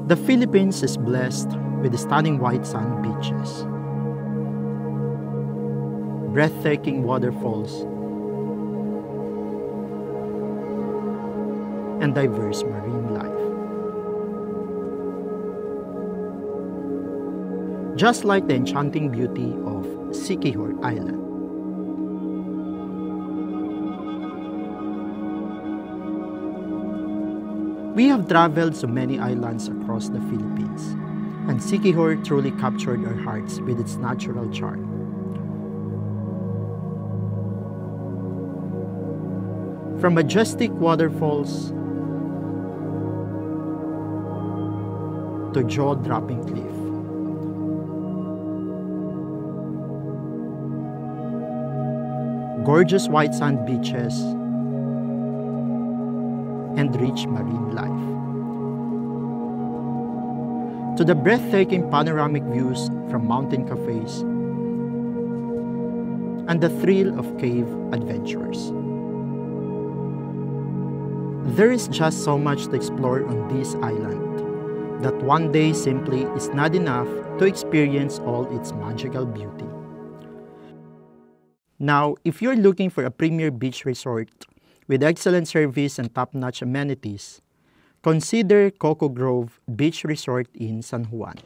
The Philippines is blessed with stunning white sand beaches, breathtaking waterfalls, and diverse marine life. Just like the enchanting beauty of Siquijor Island. We have traveled so many islands across the Philippines, and Siquijor truly captured our hearts with its natural charm. From majestic waterfalls to jaw-dropping cliff, gorgeous white sand beaches, and rich marine life, to the breathtaking panoramic views from mountain cafes and the thrill of cave adventures. There is just so much to explore on this island that one day simply is not enough to experience all its magical beauty. Now, if you're looking for a premier beach resort with excellent service and top-notch amenities, consider Coco Grove Beach Resort in San Juan.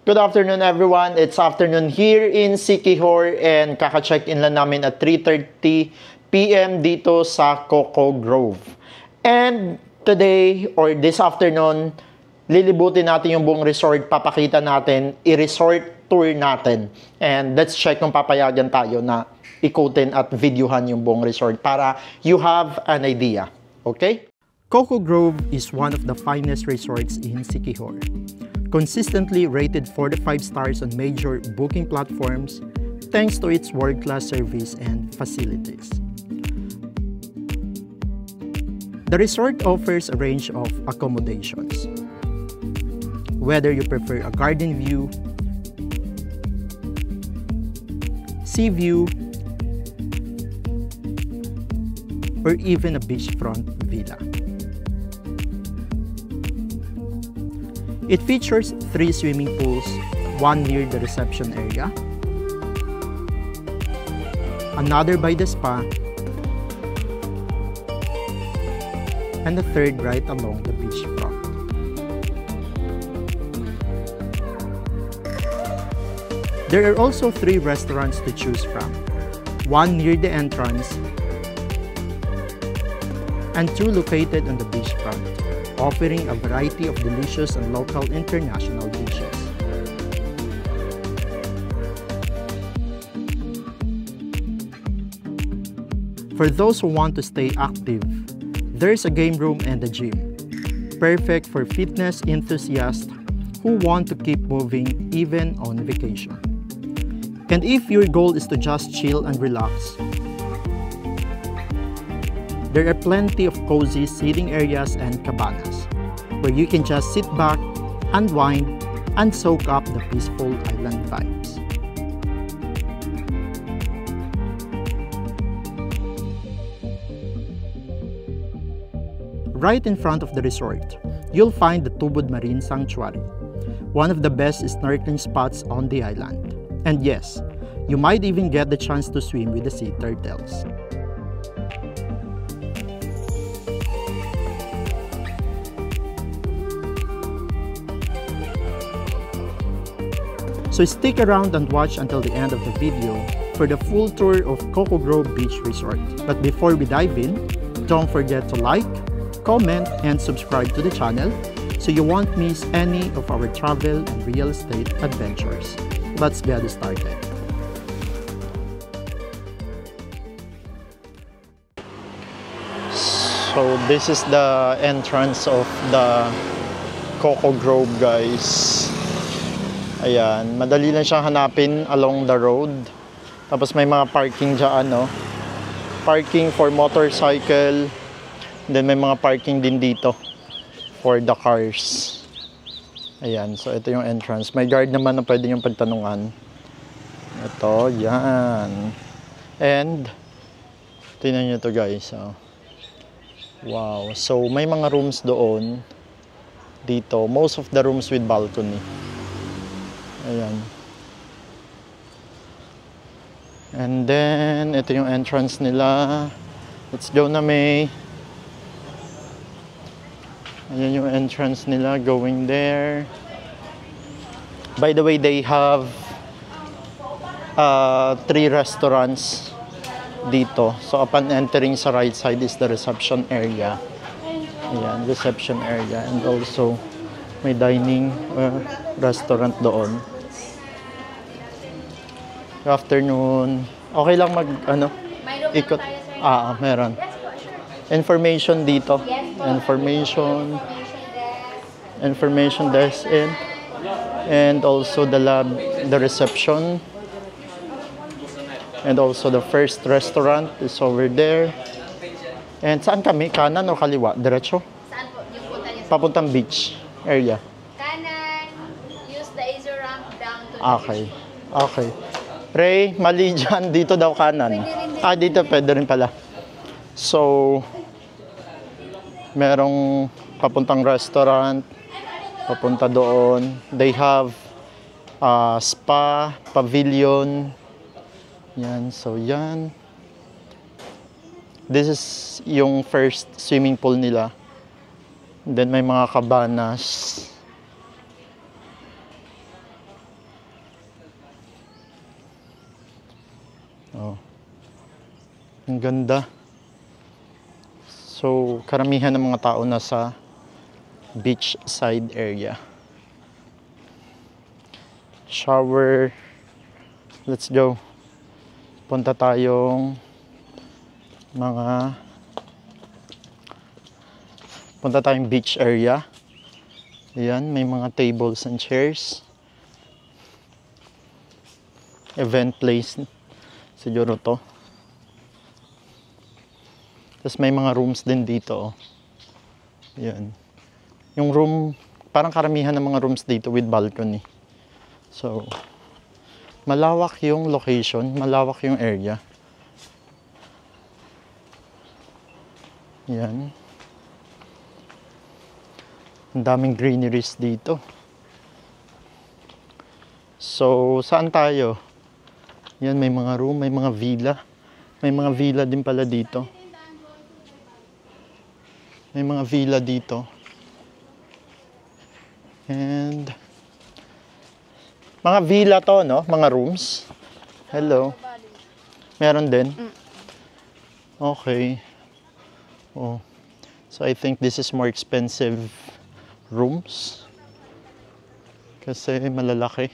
Good afternoon everyone. It's afternoon here in Siquijor and kaka-check-in lang namin at 3:30 PM dito sa Coco Grove. And today or this afternoon, lilibutin natin yung buong resort, papakita natin, i-resort tour natin. And let's check kung papayagan tayo na ikutin at videohan yung buong resort para you have an idea. Okay? Coco Grove is one of the finest resorts in Siquijor, consistently rated 4 to 5 stars on major booking platforms thanks to its world-class service and facilities. The resort offers a range of accommodations. Whether you prefer a garden view, sea view, or even a beachfront villa. It features 3 swimming pools, one near the reception area, another by the spa, and a third right along the beachfront. There are also 3 restaurants to choose from, one near the entrance, and 2 located on the beachfront, offering a variety of delicious and local international dishes. For those who want to stay active, there's a game room and a gym, perfect for fitness enthusiasts who want to keep moving even on vacation. And if your goal is to just chill and relax, there are plenty of cozy seating areas and cabanas where you can just sit back, unwind, and soak up the peaceful island vibes. Right in front of the resort, you'll find the Tubod Marine Sanctuary, one of the best snorkeling spots on the island. And yes, you might even get the chance to swim with the sea turtles. So stick around and watch until the end of the video for the full tour of Coco Grove Beach Resort. But before we dive in, don't forget to like, comment, and subscribe to the channel so you won't miss any of our travel and real estate adventures. Let's get started. So this is the entrance of the Coco Grove, guys. Ayan, madali lang siyang hanapin along the road. Tapos may mga parking dyan, no? Parking for motorcycle. Then may mga parking din dito for the cars. Ayan, so ito yung entrance. May guard naman na pwede yung pagtanungan. Ito, yan. And, tingnan nyo to guys. Oh. Wow, so may mga rooms doon. dito. Most of the rooms with balcony. Ayan. And then, ito yung entrance nila. Let's go na, May. Ayan yung entrance nila going there. By the way, they have 3 restaurants dito. So, upon entering sa right side is the reception area. Ayan, reception area. And also, may dining restaurant doon. Good afternoon. Okay lang ikot. Meron. Information dito. Information desk and also the lab, the reception. And also the first restaurant is over there. And saan kami? Kanan o kaliwa? Diretso? Saan po? Yung punta niyo sa Papuntang beach area. kanan, use the Azure ramp down to the Okay. Okay. Ray, mali dyan. Dito daw kanan. Dito pwede rin pala. So, merong papuntang restaurant, papunta doon. They have spa, pavilion. Yan, so yan. This is yung first swimming pool nila. Then may mga cabanas. Oh. Ang ganda. So, karamihan ng mga tao nasa beach side area. Shower. Let's go. Punta tayong beach area. Ayan, may mga tables and chairs. Event place siguro to. Tapos may mga rooms din dito. Ayan. Yung room, parang karamihan ng mga rooms dito with balcony. So, malawak yung location, malawak yung area. Yan. Ang daming greeneries dito. So, saan tayo? Yan, may mga room, may mga villa. May mga villa din pala dito. May mga villa dito. And mga villa to, no? Mga rooms. Hello. Meron din? Okay. Oh. So I think this is more expensive rooms. Kasi malalaki.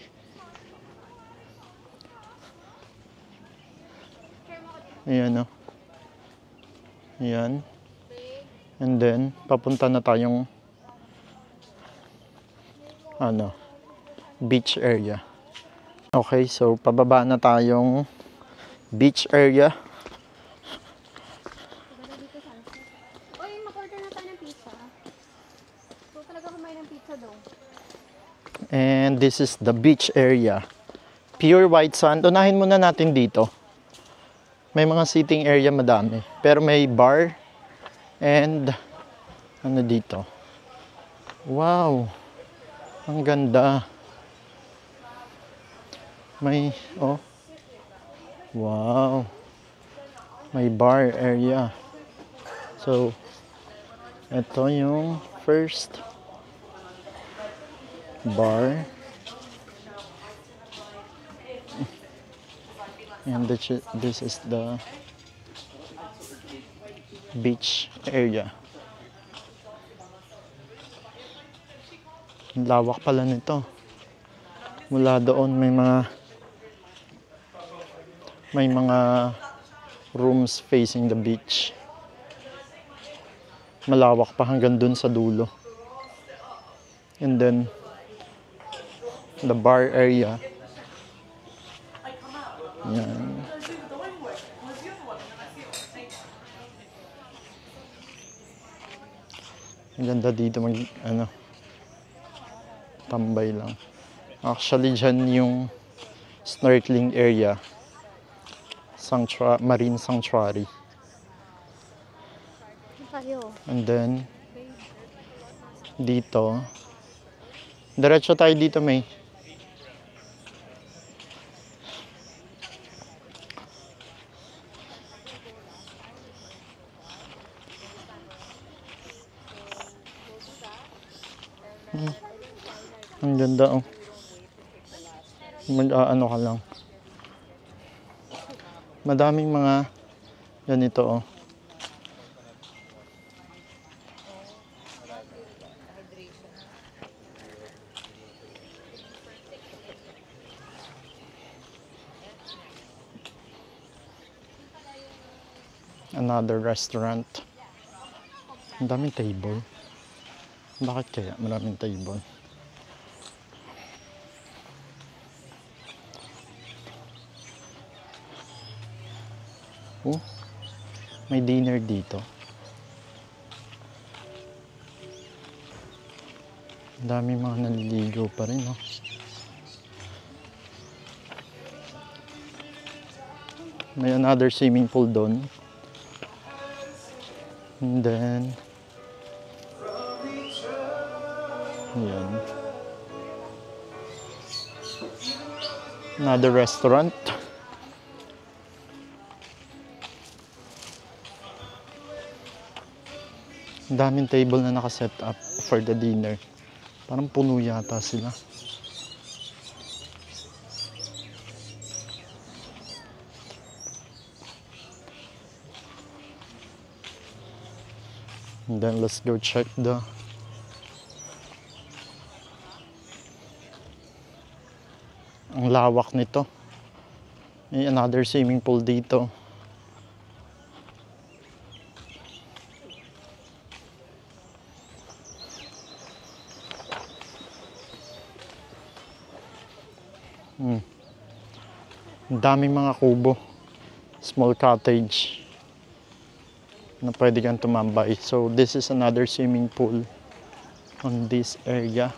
Ayan, no? Ayan. And then, papunta na tayong beach area. Okay, so pababa na tayong beach area. Uy, mag-order na tayo ng pizza. So, talaga kumain ng pizza daw. And this is the beach area. Pure white sand. Unahin muna natin dito. May mga sitting area madami. Pero may bar and dito. Wow! Ang ganda. May, wow. May bar area. So, ito yung first bar. And this is the beach area. Ang lawak pala nito. Mula doon may mga rooms facing the beach. Malawak pa hanggang dun sa dulo. And then the bar area. Yan. Ang ganda dito tambay lang. Actually, dyan yung snorkeling area. Marine sanctuary. And then, dito. Diretso tayo dito, May. Ang ganda, oh. Mag-aano ka lang. Madaming mga ganito, oh. Another restaurant. Ang daming table. Bakit kaya maraming table? Oh, may dinner dito. Ang daming mga naliligo pa rin, oh. May another swimming pool doon. And then, ayan. Another restaurant. Ang daming table na nakaset up for the dinner. Parang puno yata sila. And then let's go check the ang lawak nito. May another swimming pool dito. Ang daming mga kubo. Small cottage na pwede kang tumambay. So this is another swimming pool on this area.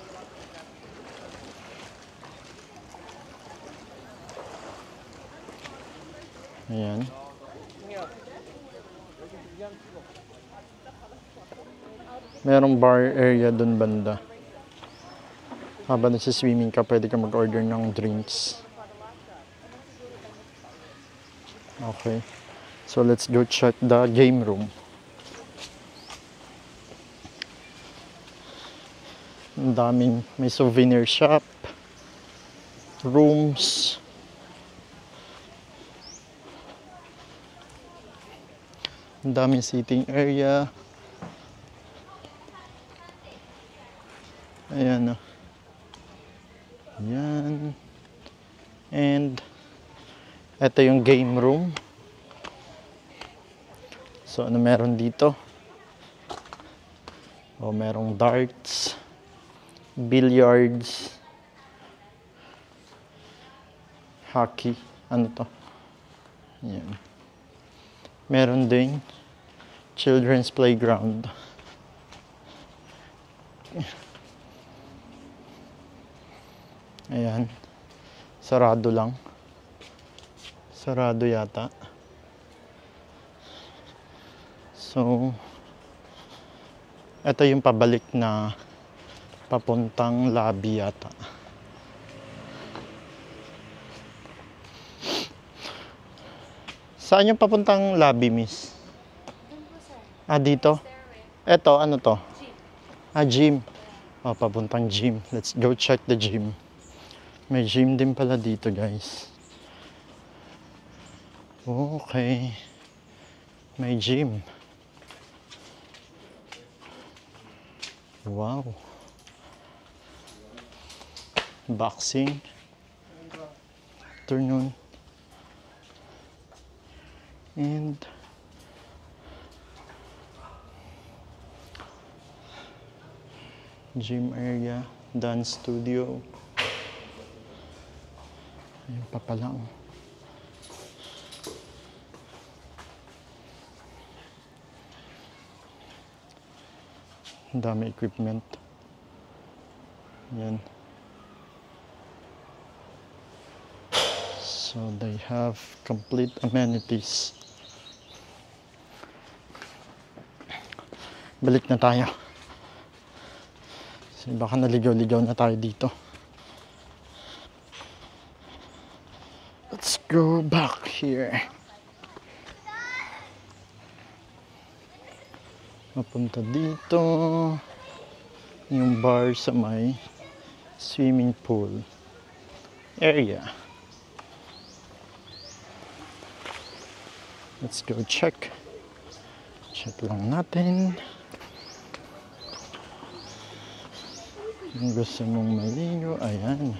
Ayan. Merong bar area dun banda. Habang nasa-swimming ka, pwede ka mag-order ng drinks. Okay. So let's go check the game room. Ang daming, may souvenir shop, rooms, ang daming seating area. Ayan, oh. Ayan. And ito yung game room. So ano meron dito? O merong darts, billiards, hockey, ano to? Ayan. Meron din children's playground. Ayan. Sarado lang. Sarado yata. So, ito yung pabalik na papuntang lobby yata. Saan yung papuntang lobby, miss? Ah, dito? Ito, ano to? Ah, gym. Oh, papuntang gym. Let's go check the gym. May gym din pala dito, guys. Okay. May gym. Wow. Boxing. Afternoon. And gym area, dance studio. Ayun pa pala. Ang dami equipment. Yan. So they have complete amenities. Balik na tayo. Kasi baka naligaw-ligaw na tayo dito. Let's go back here. Mapunta dito. Yung bar sa may swimming pool area. Let's go check. Check lang natin. Kung gusto mong maligo, ayan.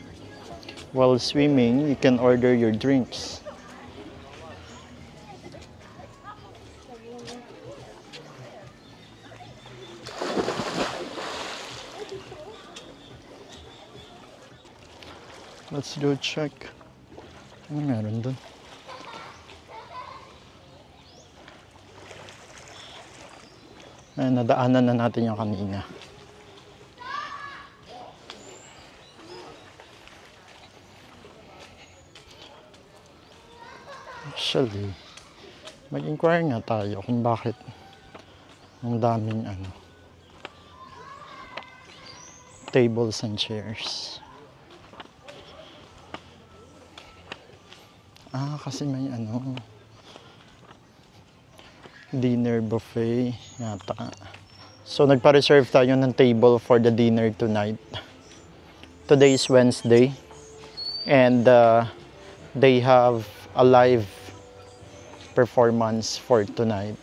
While swimming, you can order your drinks. Let's go check. Ano meron dun? Ay, nadaanan na natin yung kanina. Actually, mag-inquire nga tayo kung bakit ang daming tables and chairs. Kasi may dinner buffet yata. So nagpa-reserve tayo ng table for the dinner tonight. Today is Wednesday and they have a live performance for tonight.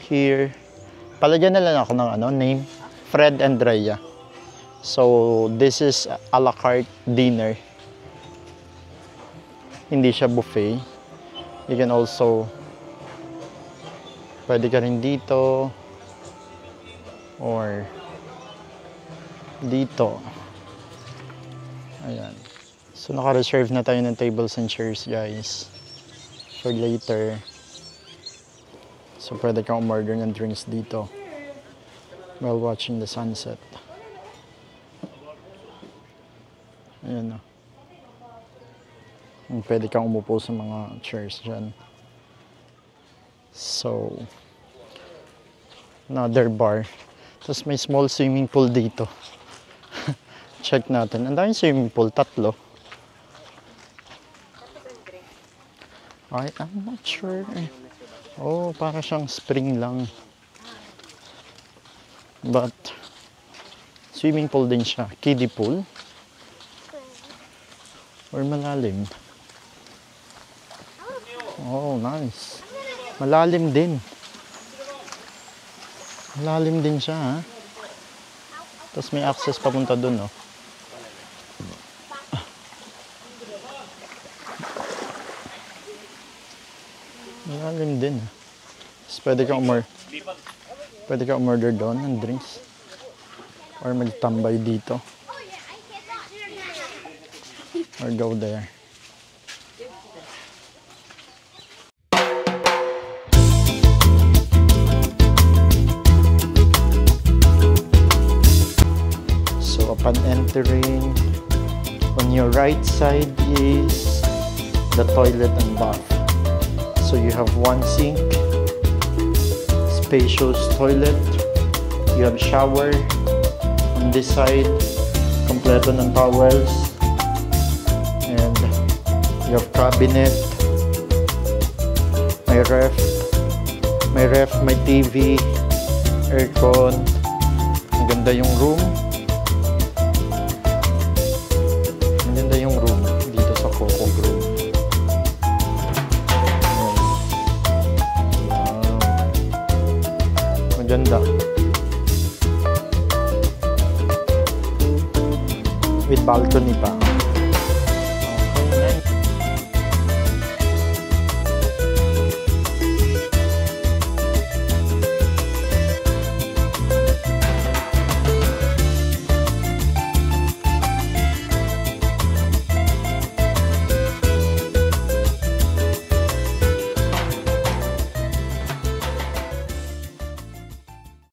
Here, palagyan na lang ako ng name, Fred and Rhea. So this is a la carte dinner. Hindi siya buffet. You can also, pwede ka rin dito or dito. Ayan. So naka-reserve na tayo ng tables and chairs, guys, for later. So pwede kang umorder ng drinks dito while watching the sunset. Ayan na. Pwede kang umupo sa mga chairs dyan. So, another bar. Tapos may small swimming pool dito. Check natin. Ang daming swimming pool, 3. I'm not sure. Oh, para siyang spring lang. But, swimming pool din siya. Kiddie pool. Or malalim. Oh, nice. Malalim din. Malalim din siya, ha? Tapos may access papunta dun, oh. Malalim din, ha? Tapos pwede kang umorder doon ng drinks. Or magtambay dito. Or go there. Upon entering, on your right side is the toilet and bath. So you have one sink, spacious toilet, you have shower on this side, kompleto ng towels, and you have cabinet, may ref, may TV, aircon. Ang ganda yung room. Yung room dito sa Coco Grove. Wow. Maganda. With balcony pa.